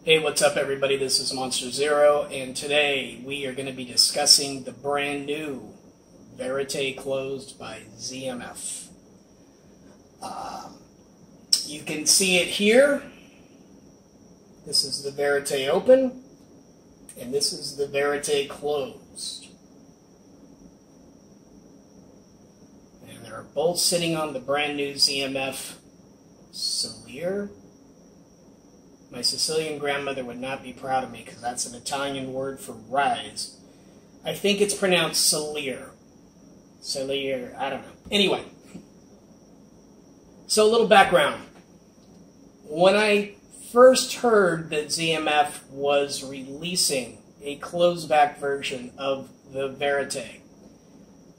Hey, what's up everybody? This is Monster Zero, and today we are going to be discussing the brand new Verite Closed by ZMF. You can see it here. This is the Verite Open, and this is the Verite Closed. And they're both sitting on the brand new ZMF Verite. My Sicilian grandmother would not be proud of me because that's an Italian word for rise. I think it's pronounced Verite. Verite, I don't know. Anyway, so a little background. When I first heard that ZMF was releasing a closed-back version of the Verite,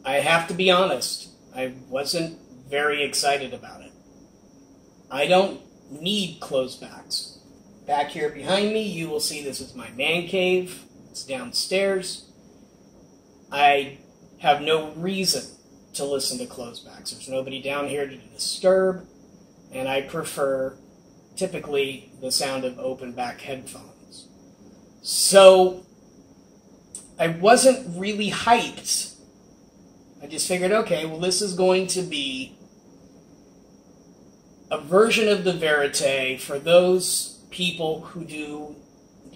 I have to be honest, I wasn't very excited about it. I don't need closed-backs. Back here behind me, you will see this is my man cave. It's downstairs. I have no reason to listen to closed-backs. There's nobody down here to disturb, and I prefer typically the sound of open-back headphones. So I wasn't really hyped. I just figured, okay, well, this is going to be a version of the Verite for those people who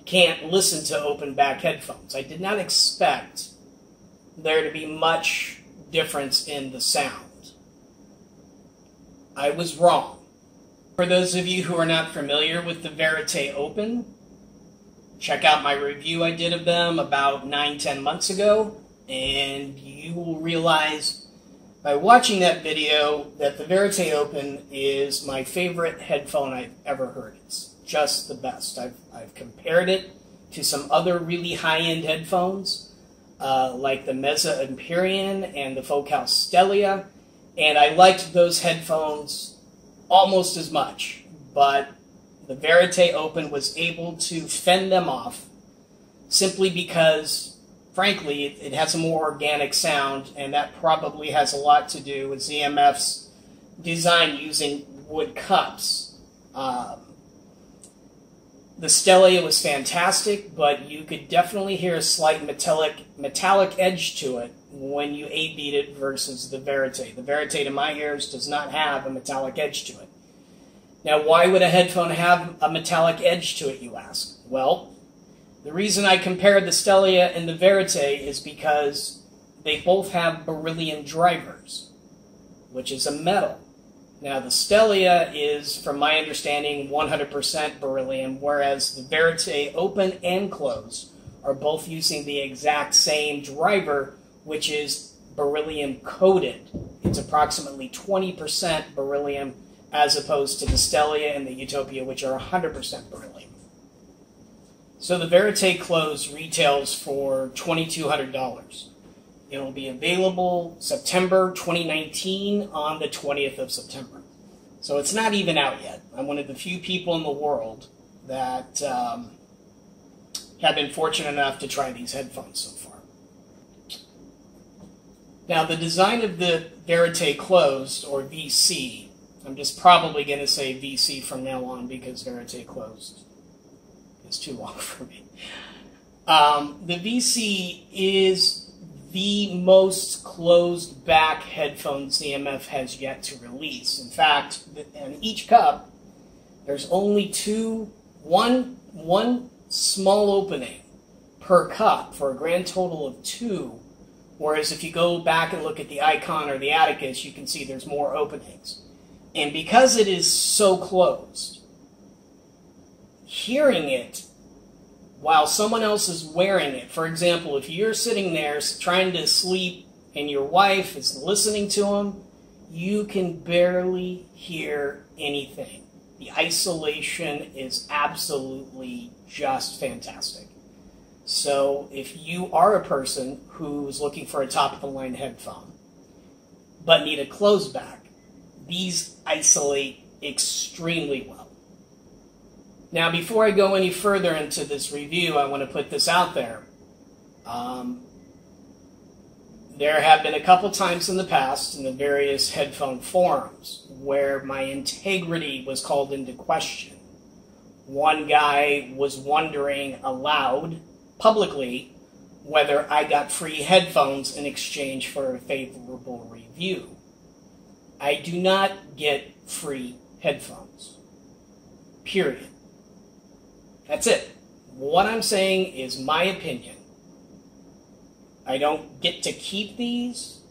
can't listen to open back headphones. I did not expect there to be much difference in the sound. I was wrong. For those of you who are not familiar with the Verite Open, check out my review I did of them about 9-10 months ago, and you will realize by watching that video that the Verite Open is my favorite headphone I've ever heard. It's just the best. I've compared it to some other really high-end headphones, like the Mezza Empyrean and the Focal Stellia, and I liked those headphones almost as much, but the Verite Open was able to fend them off simply because, frankly, it has a more organic sound, and that probably has a lot to do with ZMF's design using wood cups. The Stellia was fantastic, but you could definitely hear a slight metallic edge to it when you A-beat it versus the Verite. The Verite, to my ears, does not have a metallic edge to it. Now, why would a headphone have a metallic edge to it, you ask? Well, the reason I compared the Stellia and the Verite is because they both have beryllium drivers, which is a metal. Now, the Stellia is, from my understanding, 100% beryllium, whereas the Verite Open and Closed are both using the exact same driver, which is beryllium-coated. It's approximately 20% beryllium, as opposed to the Stellia and the Utopia, which are 100% beryllium. So the Verite Closed retails for $2,200. It will be available September 2019 on the 20th of September. So it's not even out yet. I'm one of the few people in the world that have been fortunate enough to try these headphones so far. Now, the design of the Verite Closed, or VC, I'm just probably going to say VC from now on because Verite Closed is too long for me. The VC is the most closed back headphone ZMF has yet to release. In fact, in each cup, there's only one small opening per cup for a grand total of 2. Whereas if you go back and look at the Icon or the Atticus, you can see there's more openings. And because it is so closed, hearing it while someone else is wearing it. For example, if you're sitting there trying to sleep and your wife is listening to them, you can barely hear anything. The isolation is absolutely just fantastic. So if you are a person who's looking for a top-of-the-line headphone but need a closed back, these isolate extremely well. Now, before I go any further into this review, I want to put this out there. There have been a couple times in the past in the various headphone forums where my integrity was called into question, One guy was wondering aloud, publicly, whether I got free headphones in exchange for a favorable review. I do not get free headphones. Period. That's it. What I'm saying is my opinion. I don't get to keep these.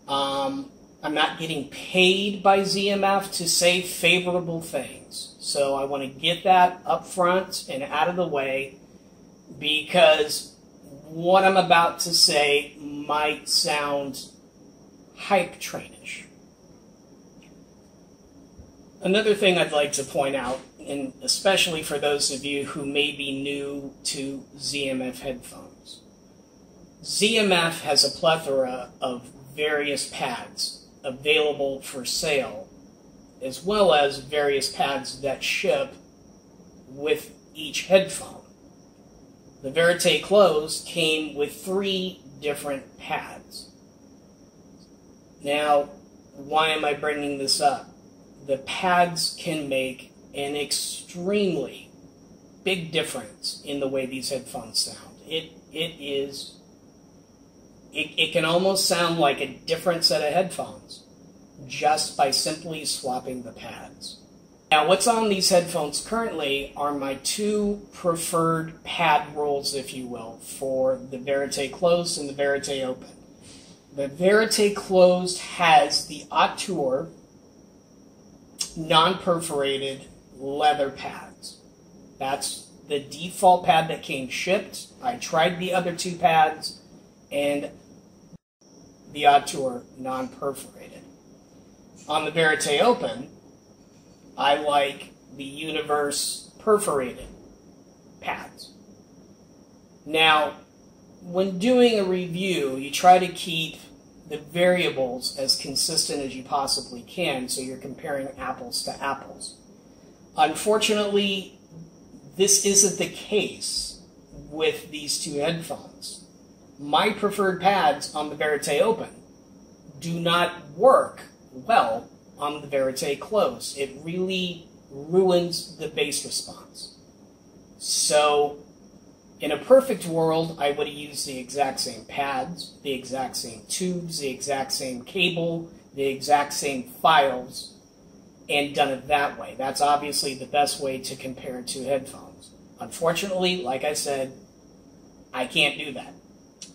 I'm not getting paid by ZMF to say favorable things. So I want to get that up front and out of the way, because what I'm about to say might sound hype trainish. Another thing I'd like to point out, and especially for those of you who may be new to ZMF headphones, ZMF has a plethora of various pads available for sale, as well as various pads that ship with each headphone. The Verite Closed came with 3 different pads. Now, why am I bringing this up? The pads can make an extremely big difference in the way these headphones sound. It can almost sound like a different set of headphones just by simply swapping the pads. Now, what's on these headphones currently are my 2 preferred pad rolls, if you will, for the Verite Closed and the Verite Open. The Verite Closed has the Auteur non-perforated leather pads. That's the default pad that came shipped. I tried the other 2 pads, and the Auteur non-perforated. On the Verite Open, I like the Universe perforated pads. Now, when doing a review, you try to keep the variables as consistent as you possibly can, so you're comparing apples to apples. Unfortunately, this isn't the case with these 2 headphones. My preferred pads on the Verite Open do not work well on the Verite Closed. It really ruins the bass response. So, in a perfect world, I would have used the exact same pads, the exact same tubes, the exact same cable, the exact same files, and done it that way. That's obviously the best way to compare 2 headphones. Unfortunately, like I said, I can't do that.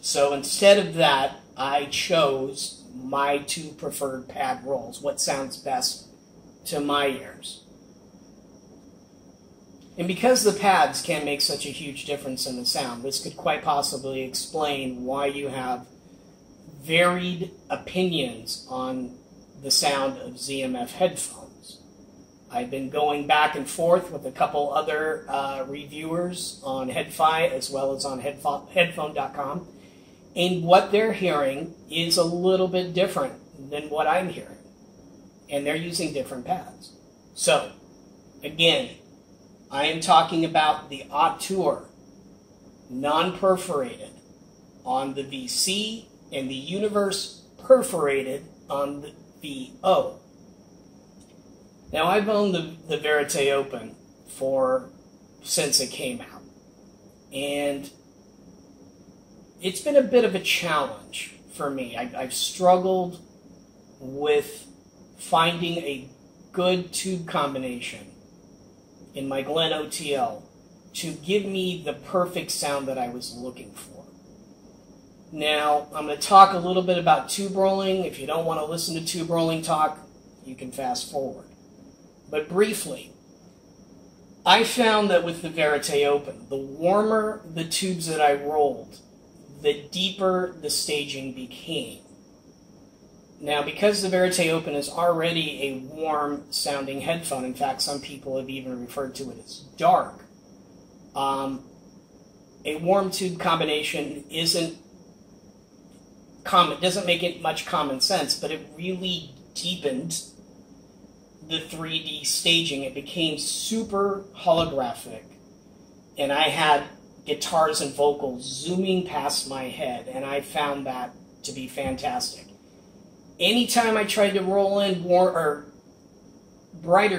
So instead of that, I chose my 2 preferred pad rolls, what sounds best to my ears. And because the pads can make such a huge difference in the sound, this could quite possibly explain why you have varied opinions on the sound of ZMF headphones. I've been going back and forth with a couple other reviewers on HeadFi as well as on headphone.com, and what they're hearing is a little bit different than what I'm hearing, and they're using different pads. So, again, I am talking about the Auteur non-perforated on the VC and the Universe perforated on the VO. Now, I've owned the Verite Open since it came out, and it's been a bit of a challenge for me. I've struggled with finding a good tube combination in my Glen OTL to give me the perfect sound that I was looking for. Now, I'm going to talk a little bit about tube rolling. If you don't want to listen to tube rolling talk, you can fast forward. But briefly, I found that with the Verite Open, the warmer the tubes that I rolled, the deeper the staging became. Now, because the Verite Open is already a warm-sounding headphone, in fact, some people have even referred to it as dark, a warm tube combination doesn't make it much common sense, but it really deepened the 3D staging. It became super holographic, and I had guitars and vocals zooming past my head, and I found that to be fantastic. Anytime I tried to roll in brighter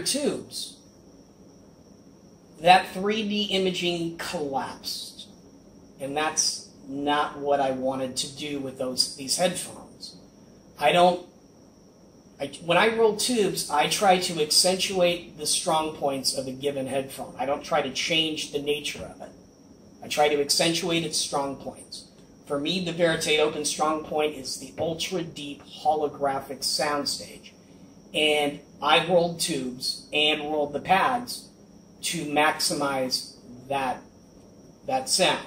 tubes, that 3D imaging collapsed. And that's not what I wanted to do with these headphones. When I roll tubes, I try to accentuate the strong points of a given headphone. I don't try to change the nature of it. I try to accentuate its strong points. For me, the Verite Open strong point is the ultra-deep holographic soundstage. And I rolled tubes and rolled the pads to maximize that sound.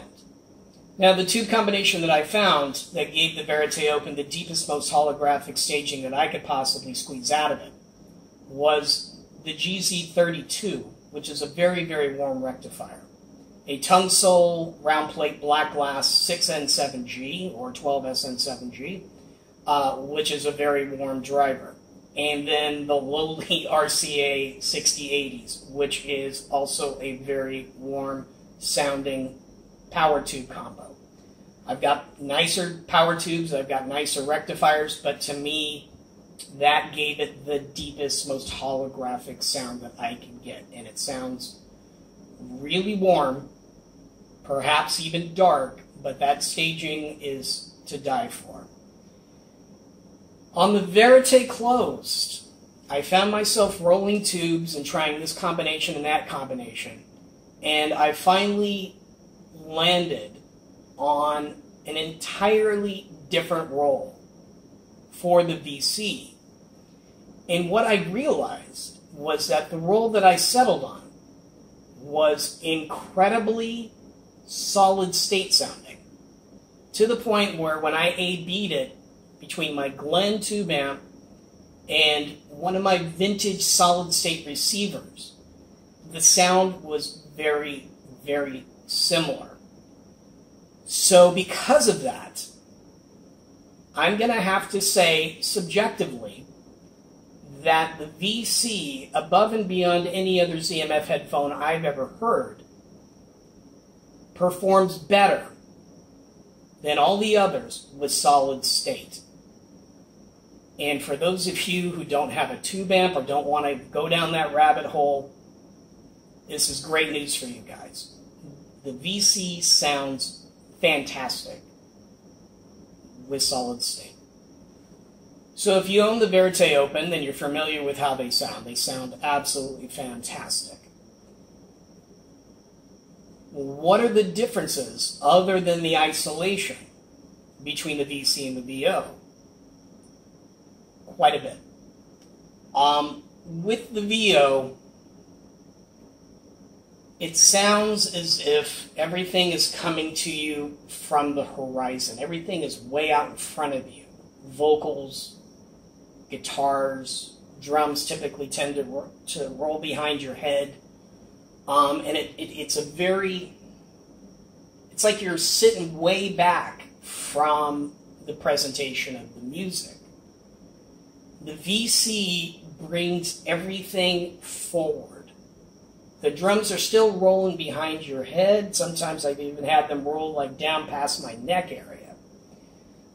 Now, the tube combination that I found that gave the Verite Open the deepest, most holographic staging that I could possibly squeeze out of it was the GZ32, which is a very, very warm rectifier. A tongue sole round plate black glass 6N7G or 12SN7G, which is a very warm driver. And then the lowly RCA 6080s, which is also a very warm sounding power tube combo. I've got nicer power tubes, I've got nicer rectifiers, but to me, that gave it the deepest, most holographic sound that I could get. And it sounds really warm, perhaps even dark, but that staging is to die for. On the Verite Closed, I found myself rolling tubes and trying this combination and that combination, and I finally landed on an entirely different roll for the VC. And what I realized was that the roll that I settled on was incredibly solid state sounding, to the point where when I A/B'd it between my Glen tube amp and one of my vintage solid state receivers, the sound was very, very similar. So because of that, I'm going to have to say subjectively that the VC, above and beyond any other ZMF headphone I've ever heard, performs better than all the others with solid state. And for those of you who don't have a tube amp or don't want to go down that rabbit hole, this is great news for you guys. The VC sounds fantastic with solid state. So if you own the Verite Open, then you're familiar with how they sound. They sound absolutely fantastic. What are the differences other than the isolation between the VC and the VO? Quite a bit. With the VO, it sounds as if everything is coming to you from the horizon. Everything is way out in front of you. Vocals, guitars, drums typically tend to roll behind your head. And it's like you're sitting way back from the presentation of the music. The VC brings everything forward. The drums are still rolling behind your head. Sometimes I've even had them roll like down past my neck area.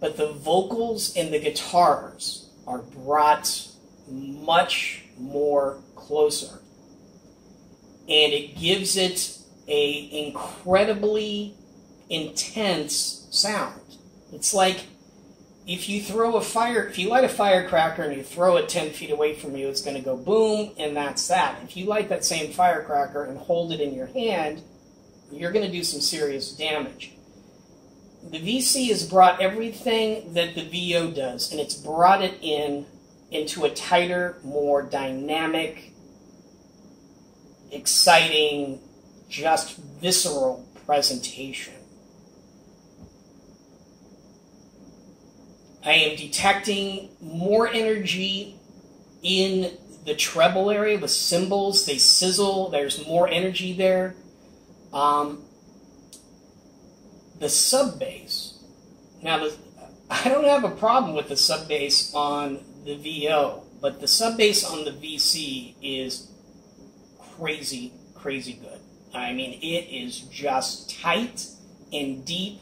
But the vocals and the guitars are brought much more closer. And it gives it an incredibly intense sound. It's like if you light a firecracker and you throw it 10 feet away from you, it's going to go boom, and that's that. If you light that same firecracker and hold it in your hand, you're going to do some serious damage. The VC has brought everything that the VO does, and it's brought it into a tighter, more dynamic, exciting, just visceral presentation. I am detecting more energy in the treble area with cymbals. They sizzle. There's more energy there. The sub bass. Now, I don't have a problem with the sub bass on the VO, but the sub bass on the VC is crazy, crazy good. I mean, it is just tight and deep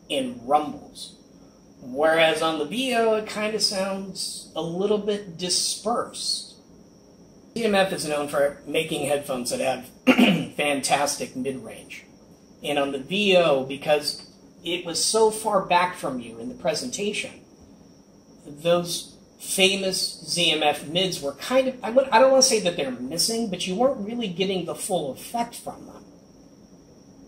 and rumbles. Whereas on the VO, it kind of sounds a little bit dispersed. ZMF is known for making headphones that have fantastic mid-range. And on the VO, because it was so far back from you in the presentation, those famous ZMF mids were kind of, I don't want to say that they're missing, but you weren't really getting the full effect from them.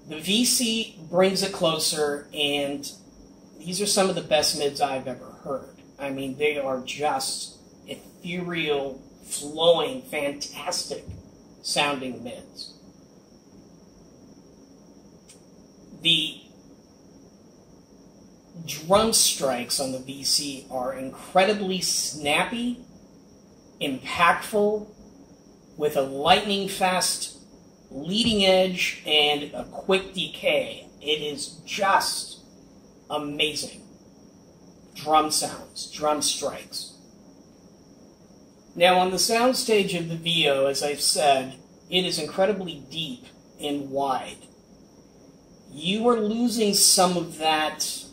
The VC brings it closer, and these are some of the best mids I've ever heard. I mean, they are just ethereal, flowing, fantastic sounding mids. The drum strikes on the VC are incredibly snappy, impactful, with a lightning fast leading edge and a quick decay. It is just amazing. Drum sounds, drum strikes. Now on the soundstage of the VO, as I've said, it is incredibly deep and wide. You are losing some of that.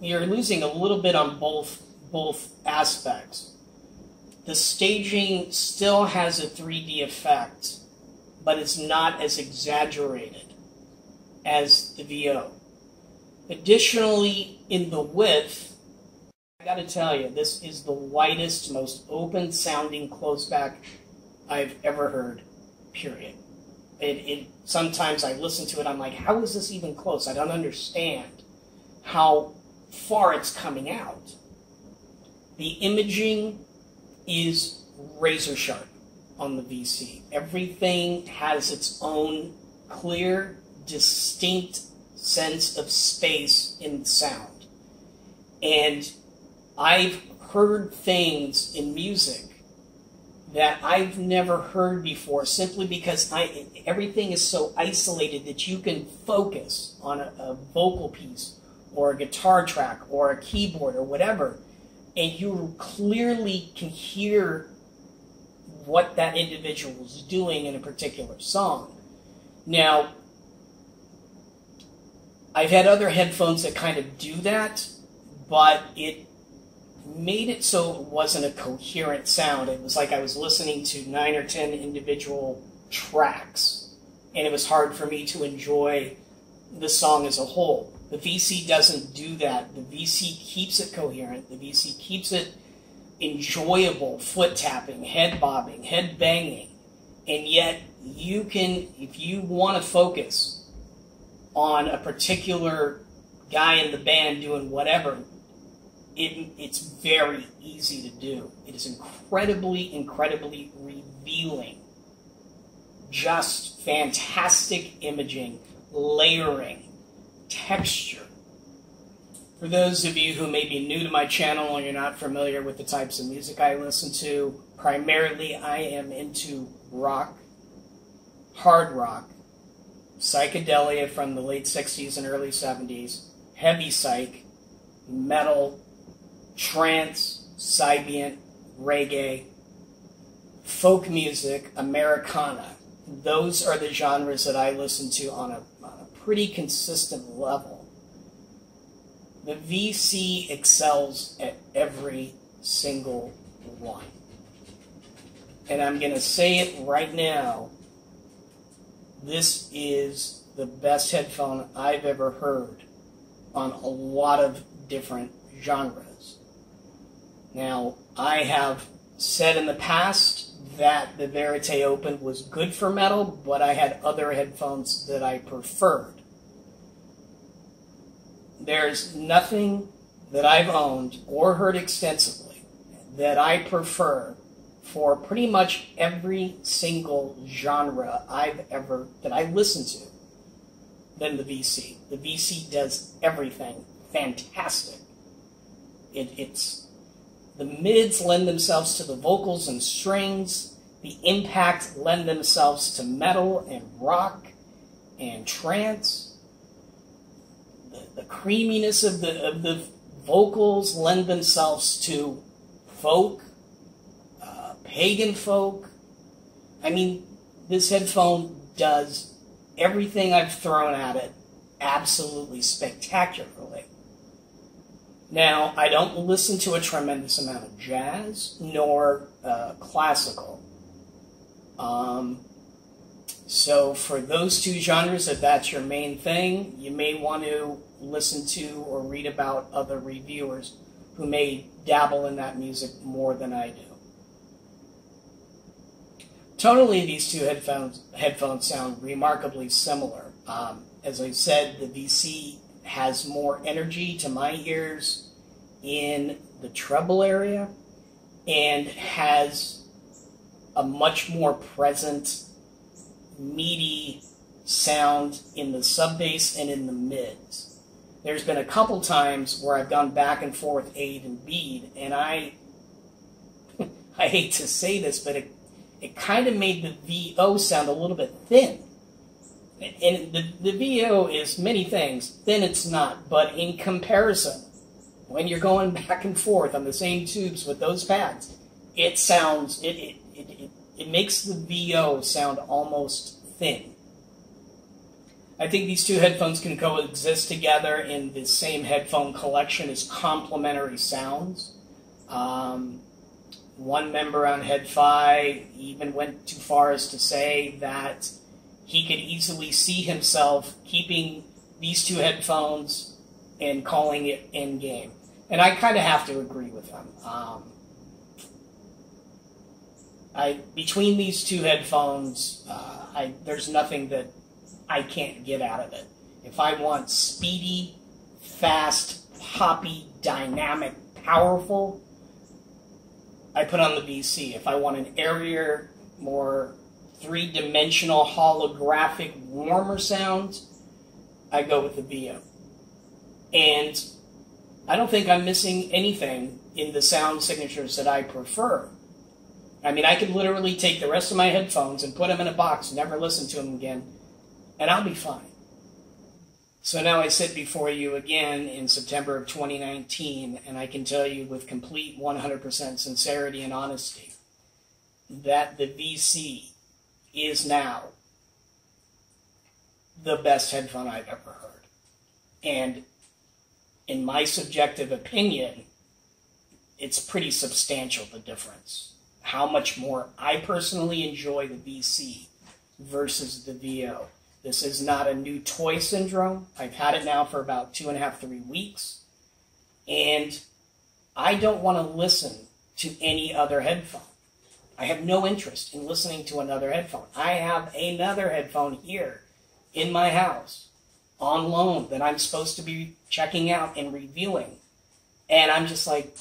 You're losing a little bit on both aspects. The staging still has a 3D effect, but it's not as exaggerated as the VO. Additionally, in the width, I gotta tell you, this is the widest, most open sounding closed back I've ever heard, period. Sometimes I listen to it, I'm like, how is this even close? I don't understand how far it's coming out. The imaging is razor sharp on the VC. Everything has its own clear, distinct sense of space in sound. And I've heard things in music that I've never heard before, simply because everything is so isolated that you can focus on a vocal piece or a guitar track or a keyboard or whatever, and you clearly can hear what that individual is doing in a particular song. Now, I've had other headphones that kind of do that, but it made it so it wasn't a coherent sound. It was like I was listening to 9 or 10 individual tracks, and it was hard for me to enjoy the song as a whole. The VC doesn't do that. The VC keeps it coherent. The VC keeps it enjoyable, foot tapping, head bobbing, head banging. And yet you can, if you want to focus on a particular guy in the band doing whatever, it's very easy to do. It is incredibly, incredibly revealing. Just fantastic imaging, layering, texture. For those of you who may be new to my channel and you're not familiar with the types of music I listen to, primarily I am into rock, hard rock, psychedelia from the late 60s and early 70s, heavy psych, metal, trance, Sibient, reggae, folk music, Americana. Those are the genres that I listen to on a pretty consistent level. The VC excels at every single one. And I'm going to say it right now, this is the best headphone I've ever heard on a lot of different genres. Now, I have said in the past that the Verite Open was good for metal, but I had other headphones that I preferred. There's nothing that I've owned or heard extensively that I prefer for pretty much every single genre that I listen to than the VC. The VC does everything fantastic. The mids lend themselves to the vocals and strings. The impact lend themselves to metal and rock and trance. The creaminess of the vocals lend themselves to folk, pagan folk. I mean, this headphone does everything I've thrown at it absolutely spectacularly. Now, I don't listen to a tremendous amount of jazz nor classical. So for those two genres, if that's your main thing, you may want to listen to or read about other reviewers who may dabble in that music more than I do. Tonally, these two headphones sound remarkably similar. As I said, the VC has more energy to my ears in the treble area and has a much more present, meaty sound in the sub bass and in the mids. There's been a couple times where I've gone back and forth A'd and B'd, and I hate to say this, but it kind of made the VO sound a little bit thin. And the VO is many things. Thin it's not, but in comparison, when you're going back and forth on the same tubes with those pads, it sounds, it makes the VO sound almost thin. I think these two headphones can coexist together in the same headphone collection as complementary sounds. One member on HeadFi even went too far as to say that he could easily see himself keeping these two headphones and calling it in-game. And I kind of have to agree with him. Between these two headphones, there's nothing that I can't get out of it. If I want speedy, fast, poppy, dynamic, powerful, I put on the VC. If I want an airier, more three-dimensional, holographic, warmer sound, I go with the VO. And I don't think I'm missing anything in the sound signatures that I prefer. I mean, I could literally take the rest of my headphones and put them in a box, never listen to them again, and I'll be fine. So now I sit before you again in September of 2019, and I can tell you with complete 100% sincerity and honesty that the VC is now the best headphone I've ever heard. And in my subjective opinion, it's pretty substantial, the difference. How much more I personally enjoy the VC versus the VO. This is not a new toy syndrome. I've had it now for about 2.5, 3 weeks. And I don't want to listen to any other headphone. I have no interest in listening to another headphone. I have another headphone here in my house on loan that I'm supposed to be checking out and reviewing. And I'm just like,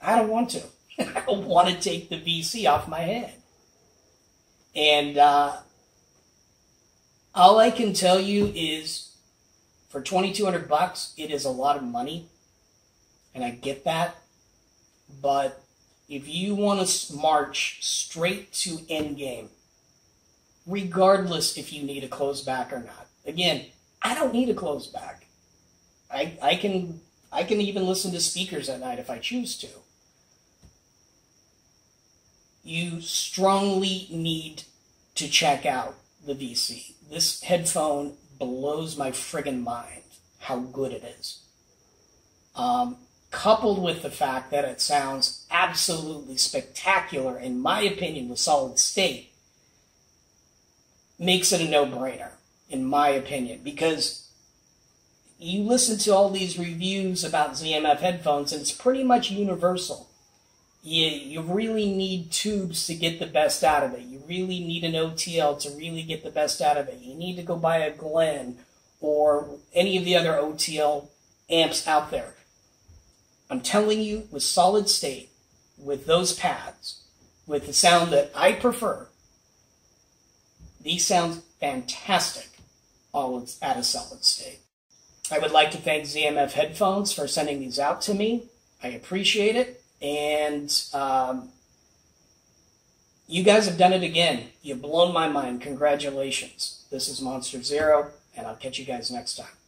I don't want to. I don't want to take the VC off my head. And all I can tell you is for $2,200, it is a lot of money. And I get that. But if you want to march straight to endgame, regardless if you need a closed back or not. Again, I don't need a closed back. I can even listen to speakers at night if I choose to. You strongly need to check out the VC. This headphone blows my friggin' mind how good it is. Coupled with the fact that it sounds absolutely spectacular, in my opinion, with solid state, makes it a no-brainer, in my opinion, because you listen to all these reviews about ZMF headphones, and it's pretty much universal. You really need tubes to get the best out of it. You really need an OTL to really get the best out of it. You need to go buy a Glen or any of the other OTL amps out there. I'm telling you, with solid state, with those pads, with the sound that I prefer, these sound fantastic all at a solid state. I would like to thank ZMF Headphones for sending these out to me. I appreciate it. And you guys have done it again. You've blown my mind. Congratulations. This is Monster Zero, and I'll catch you guys next time.